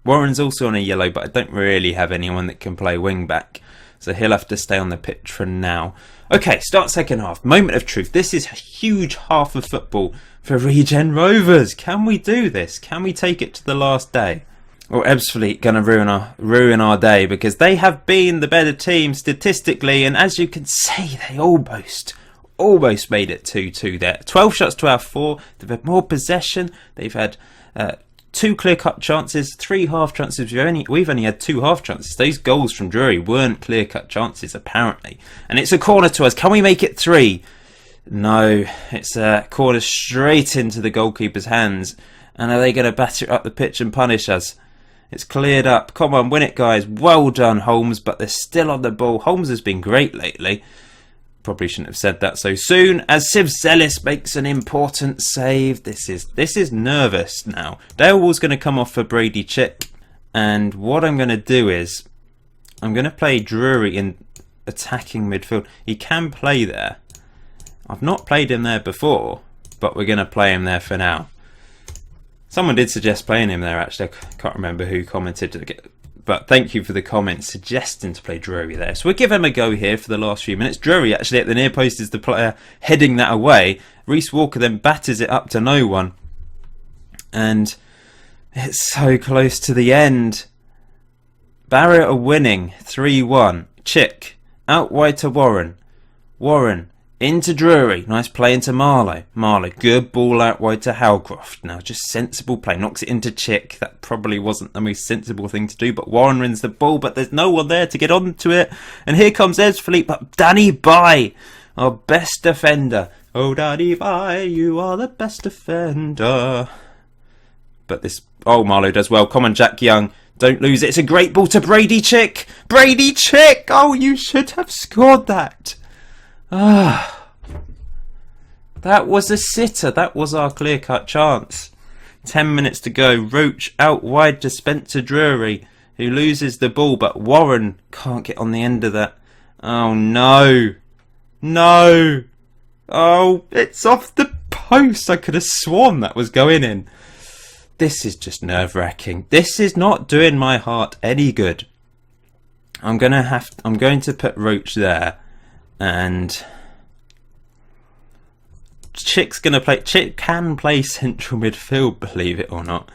Warren's also on a yellow, but I don't really have anyone that can play wing back. So he'll have to stay on the pitch for now. Okay, start second half. Moment of truth. This is a huge half of football for Regen Rovers. Can we do this? Can we take it to the last day? Or Ebbsfleet going to ruin our day, because they have been the better team statistically, and as you can see, they almost made it 2-2 there. 12 shots to our 4. They've had more possession. They've had 2 clear-cut chances, 3 half chances. We've only had 2 half chances. Those goals from Drury weren't clear-cut chances, apparently. And it's a corner to us. Can we make it 3? No, it's a corner straight into the goalkeeper's hands. And are they going to batter it up the pitch and punish us? It's cleared up. Come on, win it, guys. Well done, Holmes, but they're still on the ball. Holmes has been great lately. Probably shouldn't have said that so soon, as Sivzelis makes an important save. This is nervous now. Dale Wall's going to come off for Brady Chick, and what I'm going to do is I'm going to play Drury in attacking midfield. He can play there. I've not played him there before, but we're going to play him there for now. Someone did suggest playing him there, actually. I can't remember who commented, but thank you for the comment suggesting to play Drury there. So we'll give him a go here for the last few minutes. Drury actually at the near post is the player heading that away. Reece Walker then batters it up to no one. And it's so close to the end. Barrier are winning 3-1. Chick out wide to Warren. Warren into Drury. Nice play into Marlowe. Marlowe, good ball out wide to Howcroft. Now just sensible play. Knocks it into Chick. That probably wasn't the most sensible thing to do, but Warren wins the ball, but there's no one there to get onto it. And here comes Ez Philippe, but Danny Bye, our best defender. Oh, Danny Bye, you are the best defender. But this... Oh, Marlowe does well. Come on, Jack Young. Don't lose it. It's a great ball to Brady Chick. Brady Chick! Oh, you should have scored that. That was a sitter. That was our clear-cut chance. 10 minutes to go. Roach out wide to Spencer Drury, who loses the ball, but Warren can't get on the end of that. Oh no. No. Oh, it's off the post. I could have sworn that was going in. This is just nerve-wracking. This is not doing my heart any good. I'm going to put Roach there. And Chick's going to play. Chick can play central midfield, believe it or not.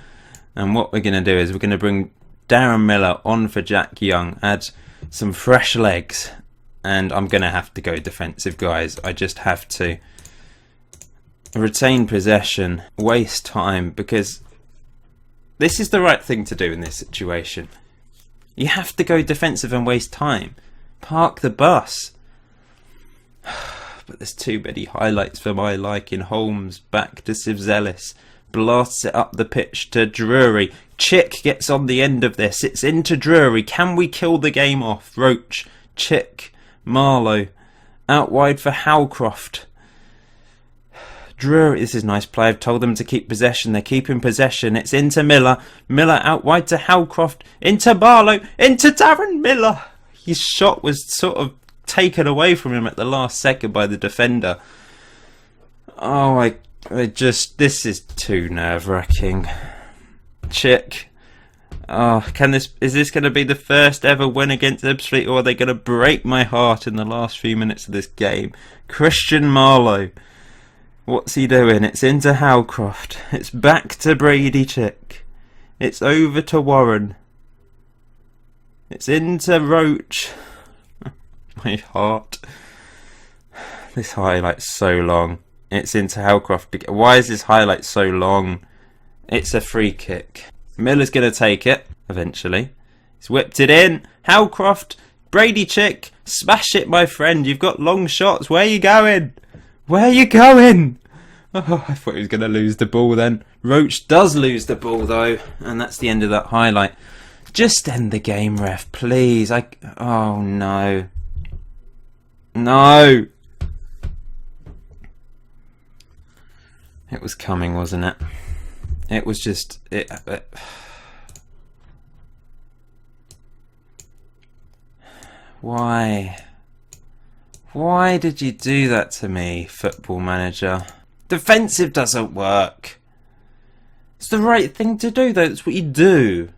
And what we're going to do is we're going to bring Darren Miller on for Jack Young, add some fresh legs, and I'm going to have to go defensive, guys. I just have to retain possession, waste time, because this is the right thing to do in this situation. You have to go defensive and waste time. Park the bus. But there's too many highlights for my liking. Holmes back to Sivzelis, blasts it up the pitch to Drury. Chick gets on the end of this. It's into Drury. Can we kill the game off? Roach, Chick, Marlowe, out wide for Howcroft. Drury, this is nice play. I've told them to keep possession. They're keeping possession. It's into Miller. Miller out wide to Howcroft. Into Marlowe. Into Darren Miller. His shot was sort of taken away from him at the last second by the defender. Oh, this is too nerve-wracking. Chick. Oh, is this going to be the first ever win against Ipswich, or are they going to break my heart in the last few minutes of this game? Christian Marlowe. What's he doing? It's into Howcroft. It's back to Brady Chick. It's over to Warren. It's into Roach. My heart. This highlight's so long. It's into Howcroft. Why is this highlight so long? It's a free kick. Miller's going to take it eventually. He's whipped it in. Howcroft. Brady Chick. Smash it, my friend. You've got long shots. Where are you going? Where are you going? Oh, I thought he was going to lose the ball then. Roach does lose the ball though. And that's the end of that highlight. Just end the game, ref, please. Oh no. No! It was coming, wasn't it? It was just... Why? Why did you do that to me, Football Manager? Defensive doesn't work. It's the right thing to do, though. That's what you do.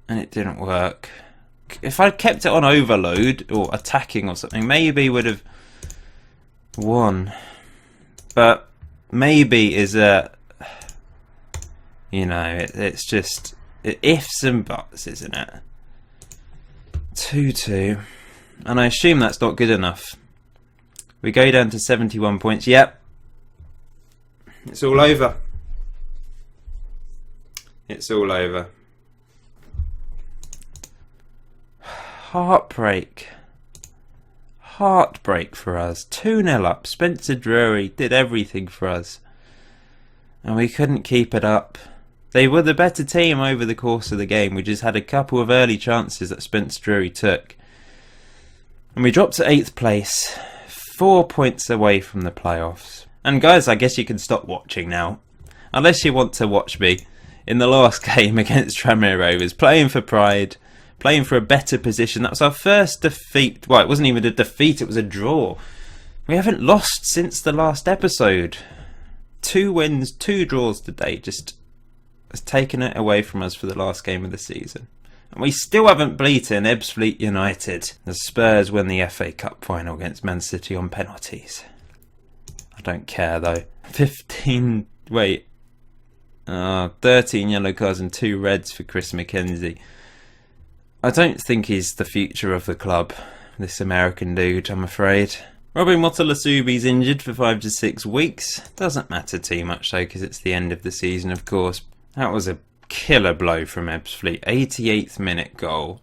And it didn't work. If I'd kept it on overload or attacking or something, maybe would have won. But maybe is a... You know, it's just ifs and buts, isn't it? 2-2. And I assume that's not good enough. We go down to 71 points. Yep. It's all over. It's all over. Heartbreak for us. 2-0 up. Spencer Drury did everything for us, and we couldn't keep it up. They were the better team over the course of the game. We just had a couple of early chances that Spencer Drury took, and we dropped to 8th place, 4 points away from the playoffs. And guys, I guess you can stop watching now, unless you want to watch me in the last game against Regen Rovers, playing for pride, playing for a better position. That was our first defeat. Well, it wasn't even a defeat, it was a draw. We haven't lost since the last episode. 2 wins, 2 draws today, just has taken it away from us for the last game of the season. And we still haven't beaten Ebbsfleet United. The Spurs win the FA Cup final against Man City on penalties. I don't care though. 13 yellow cards and 2 reds for Chris McKenzie. I don't think he's the future of the club, this American dude, I'm afraid. Robin Motalasubi's injured for 5 to 6 weeks. Doesn't matter too much though, because it's the end of the season, of course. That was a killer blow from Ebbsfleet. 88th minute goal.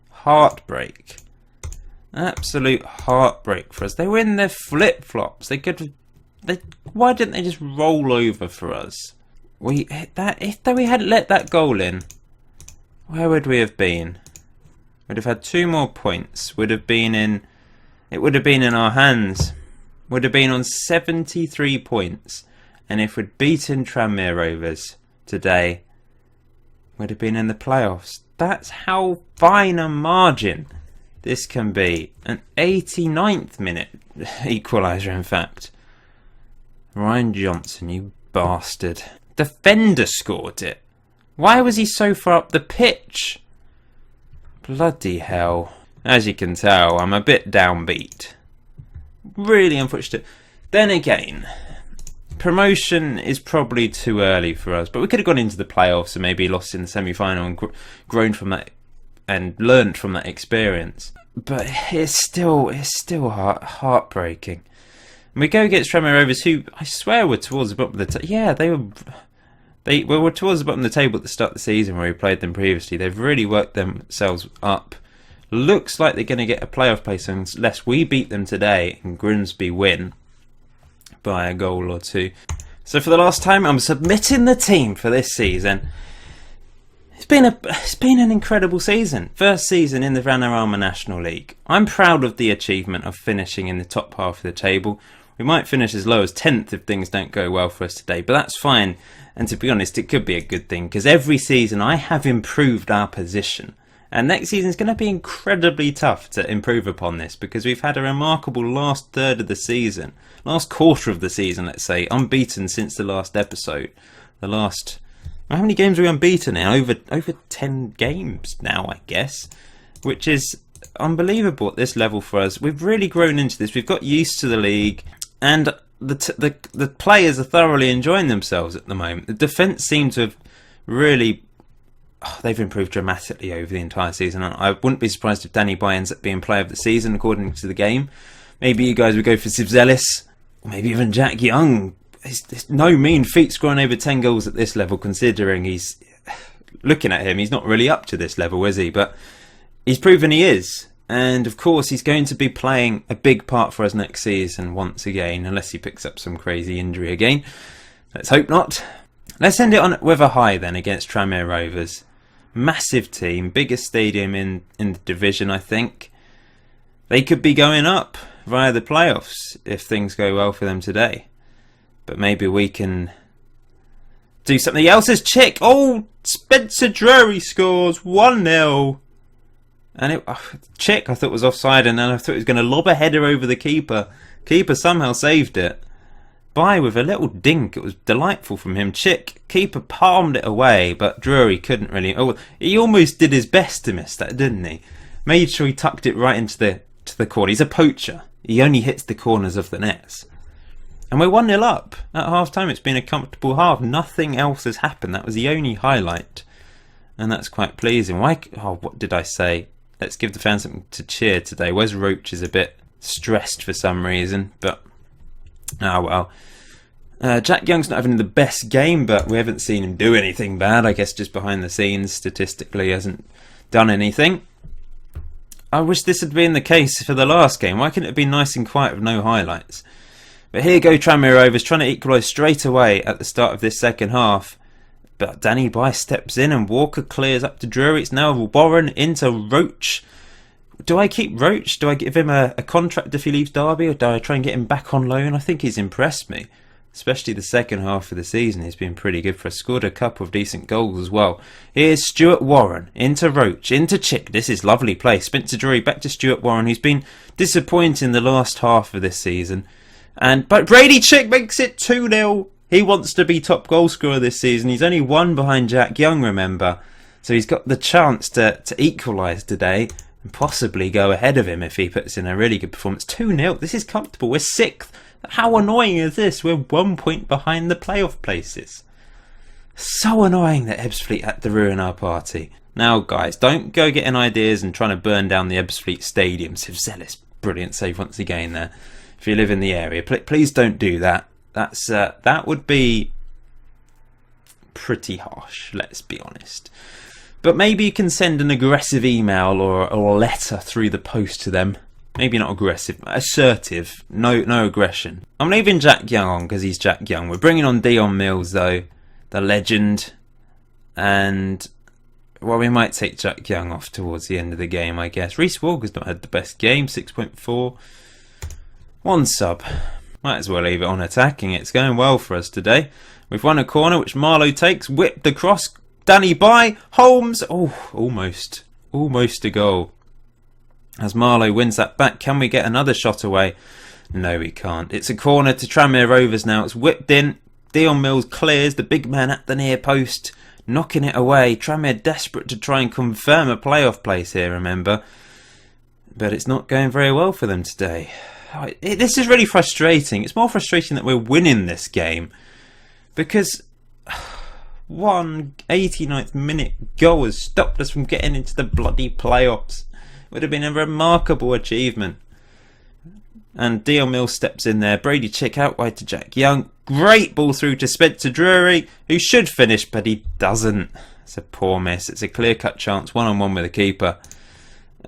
Heartbreak. Absolute heartbreak for us. They were in their flip-flops. Why didn't they just roll over for us? If we hadn't let that goal in, where would we have been? We'd have had 2 more points. It would have been in our hands. Would have been on 73 points. And if we'd beaten Tranmere Rovers today, would have been in the playoffs. That's how fine a margin this can be. An 89th minute equaliser, in fact. Ryan Johnson, you bastard. Defender scored it. Why was he so far up the pitch? Bloody hell. As you can tell, I'm a bit downbeat. Really unfortunate. Then again, promotion is probably too early for us, but we could have gone into the playoffs and maybe lost in the semi-final and grown from that and learned from that experience. But it's still heartbreaking. And we go against Tranmere Rovers, who I swear were towards the bottom of the table. They were towards the bottom of the table at the start of the season where we played them previously. They've really worked themselves up. Looks like they're going to get a playoff place unless we beat them today and Grimsby win by a goal or 2. So for the last time, I'm submitting the team for this season. It's been an incredible season. First season in the Vanarama National League. I'm proud of the achievement of finishing in the top half of the table. We might finish as low as 10th if things don't go well for us today, but that's fine. And to be honest, it could be a good thing, because every season I have improved our position. And next season is going to be incredibly tough to improve upon this, because we've had a remarkable last third of the season. Last quarter of the season, let's say, unbeaten since the last episode. How many games are we unbeaten in? Over 10 games now, I guess. Which is unbelievable at this level for us. We've really grown into this. We've got used to the league. And the players are thoroughly enjoying themselves at the moment. The defence seems to have really... they've improved dramatically over the entire season. I wouldn't be surprised if Danny Bay ends up being player of the season according to the game. Maybe you guys would go for Sibzelis, maybe even Jack Young. It's no mean feat scoring over 10 goals at this level, considering he's... looking at him, he's not really up to this level, is he? But he's proven he is. And of course he's going to be playing a big part for us next season once again, unless he picks up some crazy injury again. Let's hope not. Let's end it on with a high then against Tranmere Rovers. Massive team, biggest stadium in the division, I think. They could be going up via the playoffs if things go well for them today. But maybe we can do something else as Chick. Oh, Spencer Drury scores 1-0. And Chick, I thought, was offside, and then I thought he was going to lob a header over the keeper. Keeper somehow saved it. By with a little dink. It was delightful from him. Chick, keeper palmed it away, but Drury couldn't really... Oh, he almost did his best to miss that, didn't he? Made sure he tucked it right into the corner. He's a poacher. He only hits the corners of the nets. And we're 1-0 up at half-time. It's been a comfortable half. Nothing else has happened. That was the only highlight. And that's quite pleasing. What did I say? Let's give the fans something to cheer today. Wes Roach is a bit stressed for some reason, but... oh well. Jack Young's not having the best game, but we haven't seen him do anything bad. I guess just behind the scenes, statistically, hasn't done anything. I wish this had been the case for the last game. Why couldn't it be nice and quiet with no highlights? But here go Tranmere Rovers trying to equalise straight away at the start of this second half. But Danny Bye steps in and Walker clears up to Drury. It's now Warren into Roach. Do I keep Roach? Do I give him a contract if he leaves Derby, or do I try and get him back on loan? I think he's impressed me, especially the second half of the season. He's been pretty good for us. Scored a couple of decent goals as well. Here's Stuart Warren into Roach, into Chick. This is lovely play. Spencer Drury back to Stuart Warren, who's been disappointing the last half of this season. But Brady Chick makes it 2-0. He wants to be top goal scorer this season. He's only one behind Jack Young, remember. So he's got the chance to equalise today and possibly go ahead of him if he puts in a really good performance. 2-0. This is comfortable. We're 6th. How annoying is this? We're 1 point behind the playoff places. So annoying that Ebbsfleet had to ruin our party. Now, guys, don't go getting ideas and trying to burn down the Ebbsfleet Stadium. Zealous, brilliant save once again there. If you live in the area, please don't do that. That would be pretty harsh, let's be honest. But maybe you can send an aggressive email or a letter through the post to them. Maybe not aggressive, assertive. No aggression. I'm leaving Jack Young on because he's Jack Young. We're bringing on Dion Mills though, the legend, and well, we might take Jack Young off towards the end of the game, I guess. Reece Walker's not had the best game, 6.4. 1 sub. Might as well leave it on attacking. It's going well for us today. We've won a corner, which Marlowe takes. Whipped across. Danny Bye. Holmes. Oh, almost. Almost a goal. As Marlowe wins that back, can we get another shot away? No, we can't. It's a corner to Tranmere Rovers now. It's whipped in. Dion Mills clears. The big man at the near post. Knocking it away. Tranmere desperate to try and confirm a playoff place here, remember. But it's not going very well for them today. This is really frustrating. It's more frustrating that we're winning this game, because one 89th minute goal has stopped us from getting into the bloody playoffs. It would have been a remarkable achievement. And Dion Mills steps in there. Brady Chick out wide to Jack Young. Great ball through to Spencer Drury, who should finish, but he doesn't. It's a poor miss. It's a clear-cut chance, one-on-one with the keeper.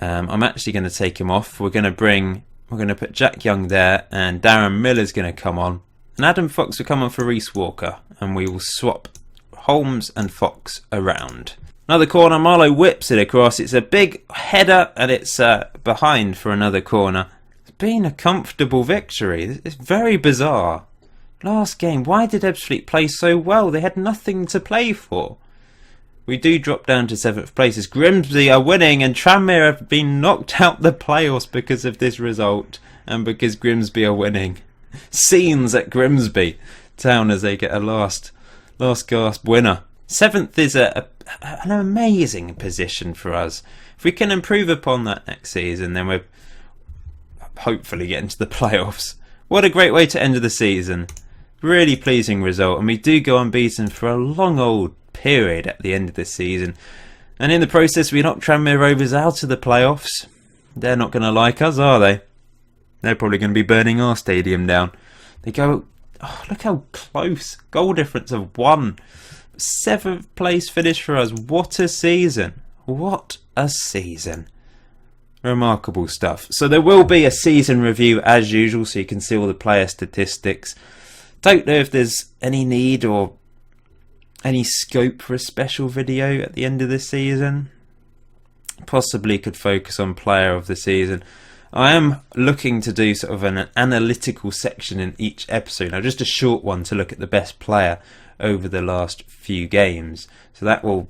I'm actually going to take him off. We're going to put Jack Young there, and Darren Miller's going to come on. And Adam Fox will come on for Reece Walker, and we will swap Holmes and Fox around. Another corner, Marlowe whips it across. It's a big header, and it's behind for another corner. It's been a comfortable victory. It's very bizarre. Last game, why did Ebbsfleet play so well? They had nothing to play for. We do drop down to 7th place as Grimsby are winning, and Tranmere have been knocked out the playoffs because of this result and because Grimsby are winning. Scenes at Grimsby Town as they get a last gasp winner. 7th is an amazing position for us. If we can improve upon that next season, then we're hopefully getting to the playoffs. What a great way to end the season. Really pleasing result, and we do go unbeaten for a long old period at the end of this season, and in the process we knock Tranmere Rovers out of the playoffs. They're not going to like us, are they? They're probably going to be burning our stadium down. They go, oh, look how close. Goal difference of 1. 7th place finish for us. What a season. What a season. Remarkable stuff. So there will be a season review as usual, so you can see all the player statistics. Don't know if there's any need or any scope for a special video at the end of this season. Possibly could focus on player of the season. I am looking to do sort of an analytical section in each episode. Now, just a short one to look at the best player over the last few games. So that will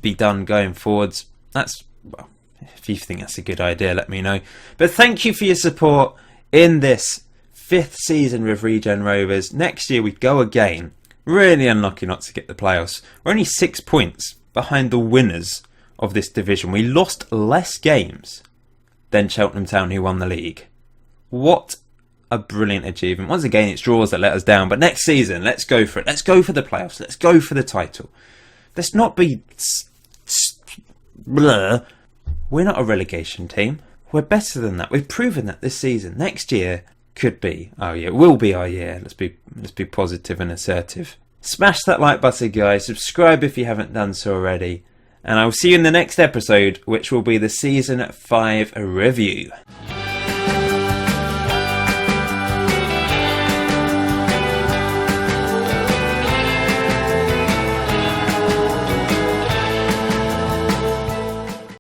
be done going forwards. Well, if you think that's a good idea, let me know. But thank you for your support in this 5th season with Regen Rovers. Next year we go again. Really unlucky not to get the playoffs. We're only 6 points behind the winners of this division. We lost less games than Cheltenham Town, who won the league. What a brilliant achievement. Once again, it's draws that let us down. But next season, let's go for it. Let's go for the playoffs. Let's go for the title. Let's not be blur. We're not a relegation team. We're better than that. We've proven that this season. Next year, could be our year, will be our year. Let's be positive and assertive. Smash that like button, guys. Subscribe if you haven't done so already. And I will see you in the next episode, which will be the Season 5 review.